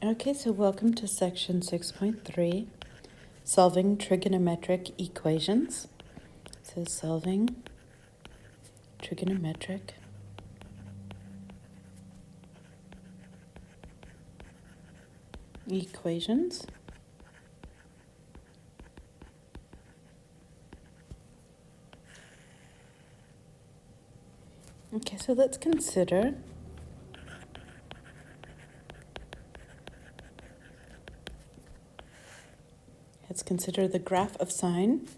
Okay, so welcome to section 6.3, solving trigonometric equations. So solving trigonometric equations. Okay, so let's consider the graph of sine.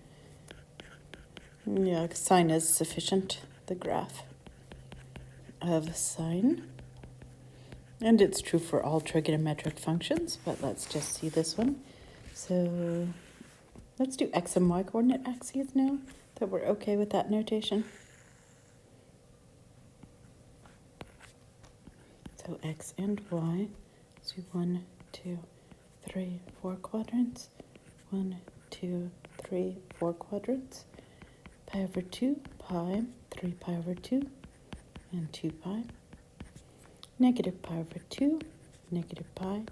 Yeah, sine is sufficient, the graph of sine. And it's true for all trigonometric functions, but let's just see this one. So let's do x and y coordinate axes now, that we're okay with that notation. So x and y, so 1, 2, 3, 4 quadrants. 1, 2, 3, 4 quadrants. Pi over 2, pi, 3 pi over 2, and 2 pi. Negative pi over 2, negative pi,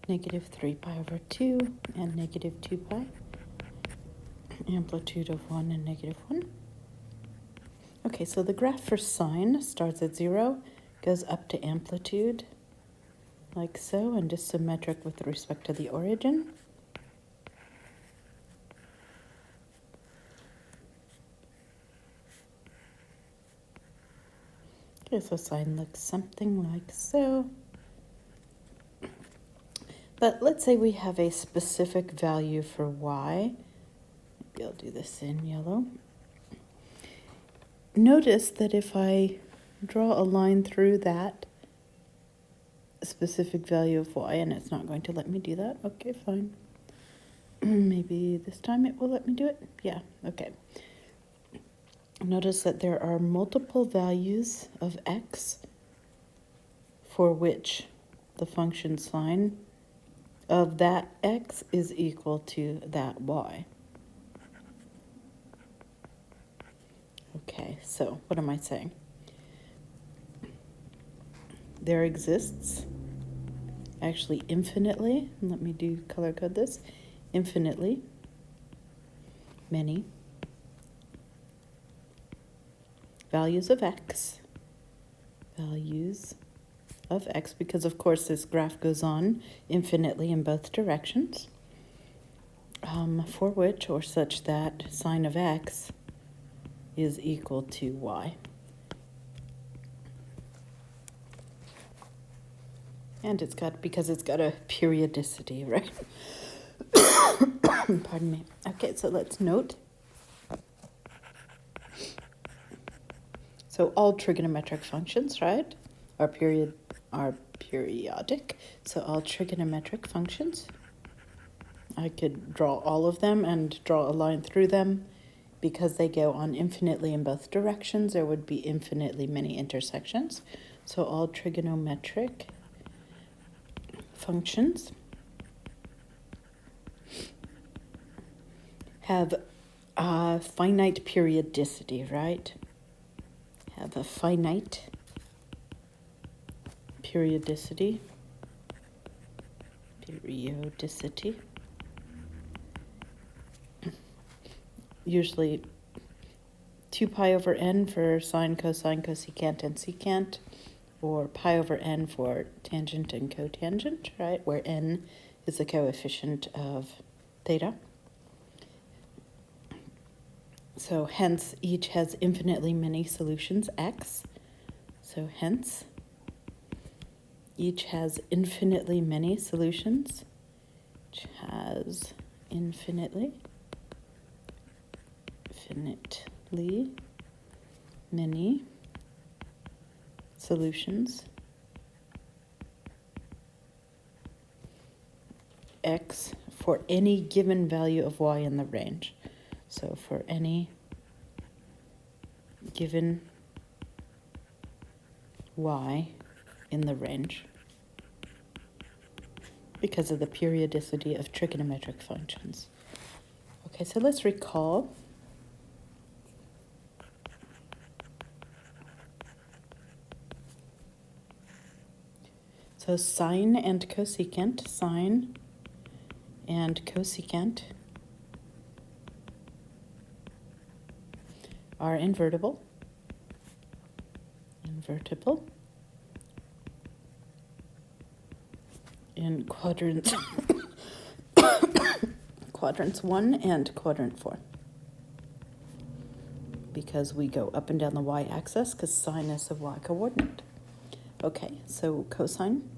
negative 3 pi over 2, and negative 2 pi. Amplitude of 1 and negative 1. Okay, so the graph for sine starts at 0, goes up to amplitude, like so, and is symmetric with respect to the origin. Okay, so sine looks something like so. But let's say we have a specific value for y. Maybe I'll do this in yellow. Notice that if I draw a line through that specific value of y, and it's not going to let me do that, okay, fine. Maybe this time it will let me do it. Yeah, okay. Notice that there are multiple values of x for which the function sine of that x is equal to that y. Okay, so what am I saying? There exists actually infinitely, and let me do color code this, infinitely many values of x, because of course this graph goes on infinitely in both directions, for which or such that sine of x is equal to y. And because it's got a periodicity, right? Pardon me. Okay, so let's note. So all trigonometric functions, right, are periodic. So all trigonometric functions, I could draw all of them and draw a line through them. Because they go on infinitely in both directions, there would be infinitely many intersections. So all trigonometric functions have a finite periodicity, right? Have a finite periodicity. Usually 2 pi over n for sine, cosine, cosecant, and secant, or pi over n for tangent and cotangent, right, where n is the coefficient of theta. So hence each has infinitely many solutions, x. So hence each has infinitely many solutions, which has infinitely many solutions, x, for any given value of y in the range. So for any given y in the range, because of the periodicity of trigonometric functions. Okay, so let's recall. So sine and cosecant, sine and cosecant are invertible. Invertible in quadrants quadrants 1 and quadrant 4, because we go up and down the y-axis because sine is a y-coordinate. Okay, so cosine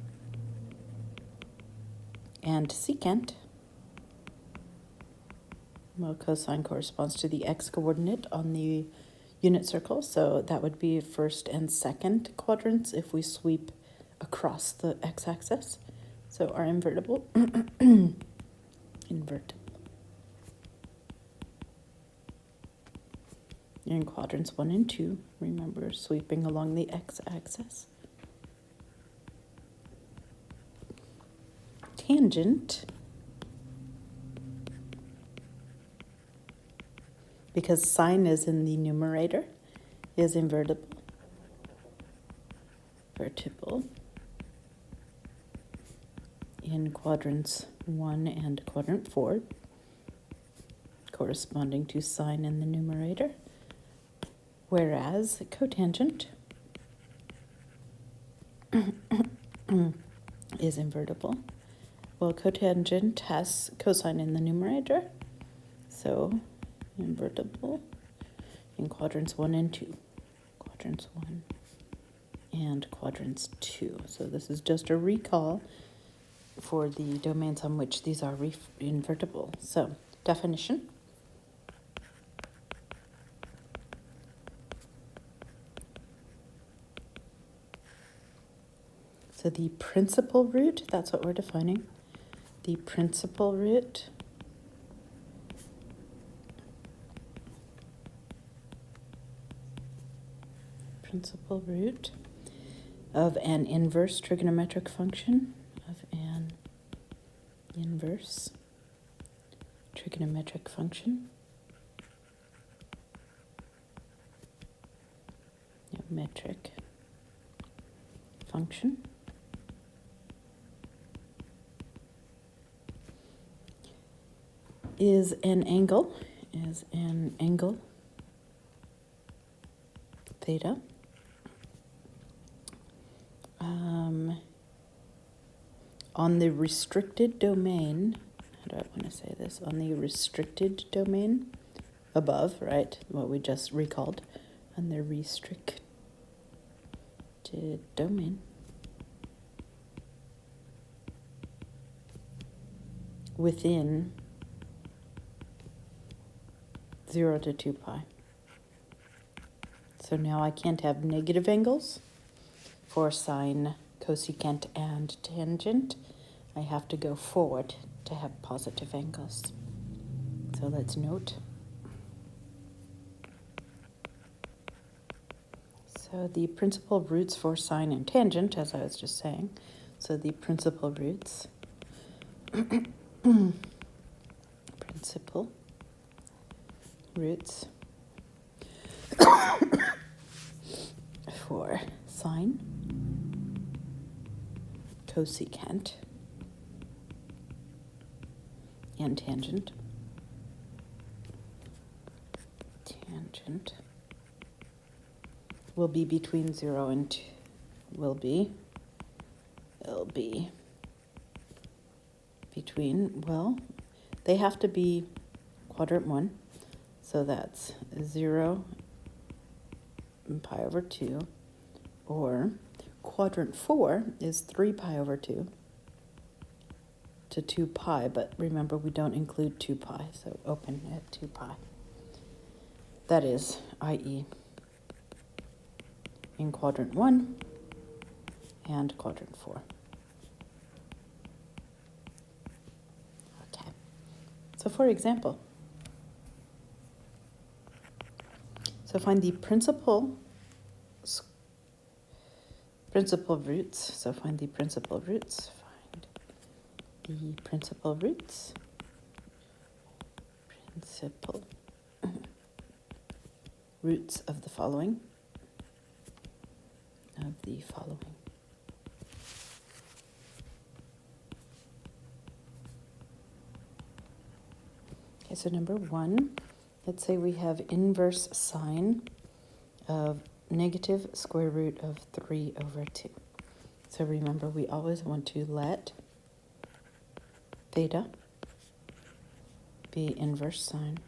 and secant, well, cosine corresponds to the x-coordinate on the unit circle, so that would be first and second quadrants if we sweep across the x-axis. So our invertible, invertible, in quadrants 1 and 2, remember sweeping along the x-axis. Tangent, because sine is in the numerator, is invertible. Vertible in quadrants 1 and quadrant 4, corresponding to sine in the numerator, whereas cotangent is invertible. Well, cotangent has cosine in the numerator, so invertible in quadrants 1 and 2. Quadrants 1 and quadrants 2. So this is just a recall for the domains on which these are invertible. So, definition. So the principal root, that's what we're defining. The principal root of an inverse trigonometric function, metric function is an angle theta on the restricted domain. How do I want to say this? On the restricted domain above, right? What we just recalled. On the restricted domain within 0 to 2 pi. So now I can't have negative angles for sine, cosecant, and tangent. I have to go forward to have positive angles. So let's note. So the principal roots for sine and tangent, as I was just saying. So the principal roots for sine, cosecant, and tangent will be between 0 and 2. It'll be between, well, they have to be quadrant 1, so that's 0 and pi over 2, or quadrant 4 is 3 pi over 2 to 2 pi, but remember we don't include 2 pi, so open at 2 pi. That is, i.e., in quadrant 1 and quadrant 4. Okay, so for example, so find the principal roots. So find the principal roots. Roots of the following. so number 1, let's say we have inverse sine of negative square root of 3 over 2. So remember, we always want to let theta be inverse sine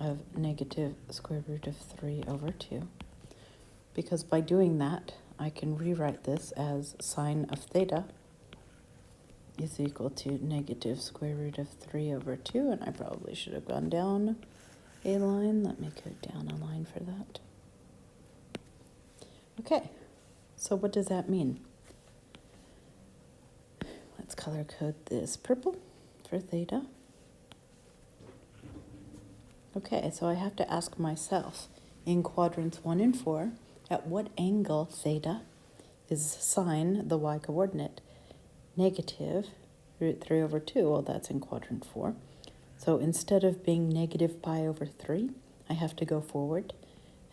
of negative square root of 3 over 2. Because by doing that, I can rewrite this as sine of theta is equal to negative square root of 3 over 2. And I probably should have gone down a line. Let me go down a line for that. Okay, so what does that mean? Let's color code this purple for theta. Okay, so I have to ask myself, in quadrants 1 and 4, at what angle theta is sine the y-coordinate? Negative root 3 over 2, well, that's in quadrant 4. So instead of being negative pi over 3, I have to go forward,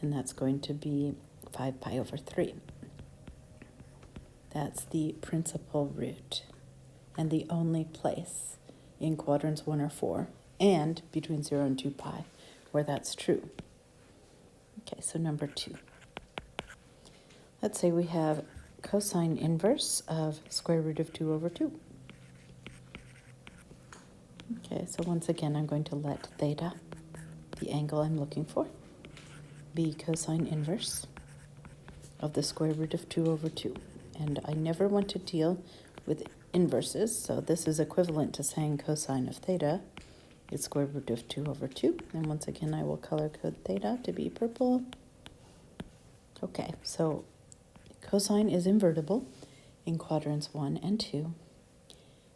and that's going to be 5 pi over 3. That's the principal root, and the only place in quadrants 1 or 4, and between 0 and 2 pi, where that's true. Okay, so number 2. Let's say we have cosine inverse of square root of 2 over 2. Okay, so once again, I'm going to let theta, the angle I'm looking for, be cosine inverse of the square root of 2 over 2. And I never want to deal with inverses, so this is equivalent to saying cosine of theta is square root of 2 over 2. And once again, I will color code theta to be purple. Okay, so cosine is invertible in quadrants 1 and 2.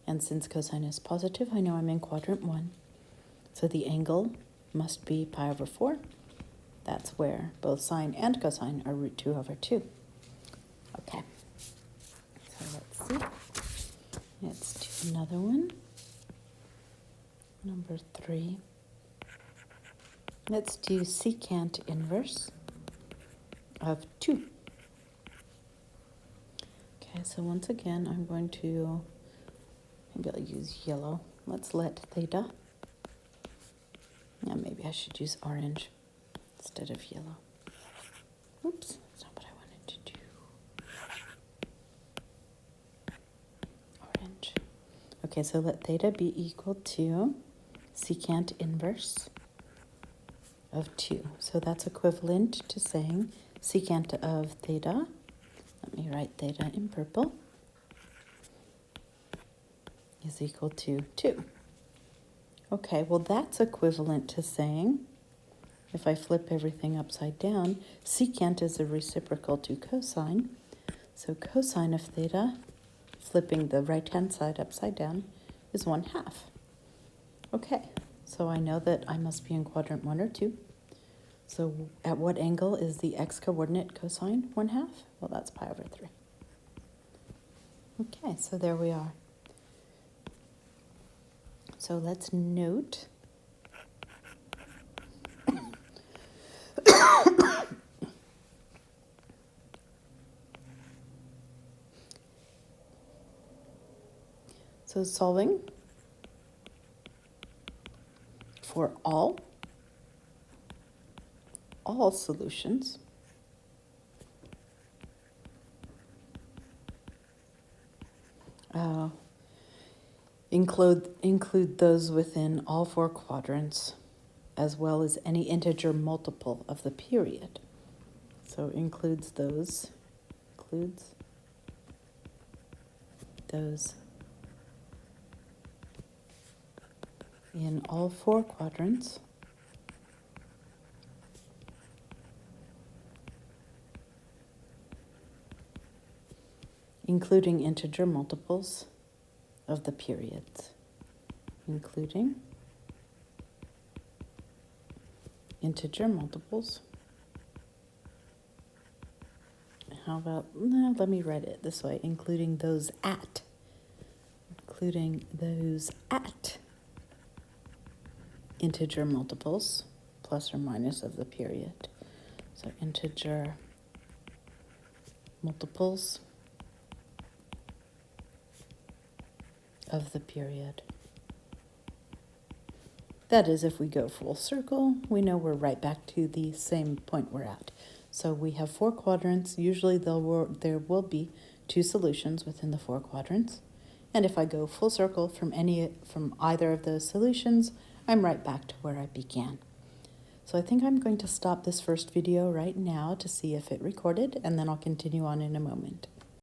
And since cosine is positive, I know I'm in quadrant 1. So the angle must be pi over 4. That's where both sine and cosine are root 2 over 2. Okay, so let's see. Let's do another one. Number 3. Let's do secant inverse of 2. Okay, so once again, I'm going to, maybe I'll use yellow. Let's let theta, yeah, maybe I should use orange instead of yellow. Oops, that's not what I wanted to do. Orange. Okay, so let theta be equal to secant inverse of 2. So that's equivalent to saying secant of theta. Let me write theta in purple is equal to 2. Okay, well that's equivalent to saying, if I flip everything upside down, secant is a reciprocal to cosine. So cosine of theta, flipping the right-hand side upside down, is 1/2. Okay, so I know that I must be in quadrant 1 or 2. So at what angle is the x-coordinate cosine 1/2? Well, that's pi over 3. Okay, so there we are. So let's note so solving for all solutions include those within all 4 quadrants, as well as any integer multiple of the period. So includes those in all 4 quadrants, including integer multiples of the periods, including integer multiples. How about, no, let me write it this way, including those at integer multiples plus or minus of the period. So integer multiples of the period. That is, if we go full circle, we know we're right back to the same point we're at. So we have 4 quadrants. Usually there will be 2 solutions within the 4 quadrants. And if I go full circle from either of those solutions, I'm right back to where I began. So I think I'm going to stop this first video right now to see if it recorded, and then I'll continue on in a moment.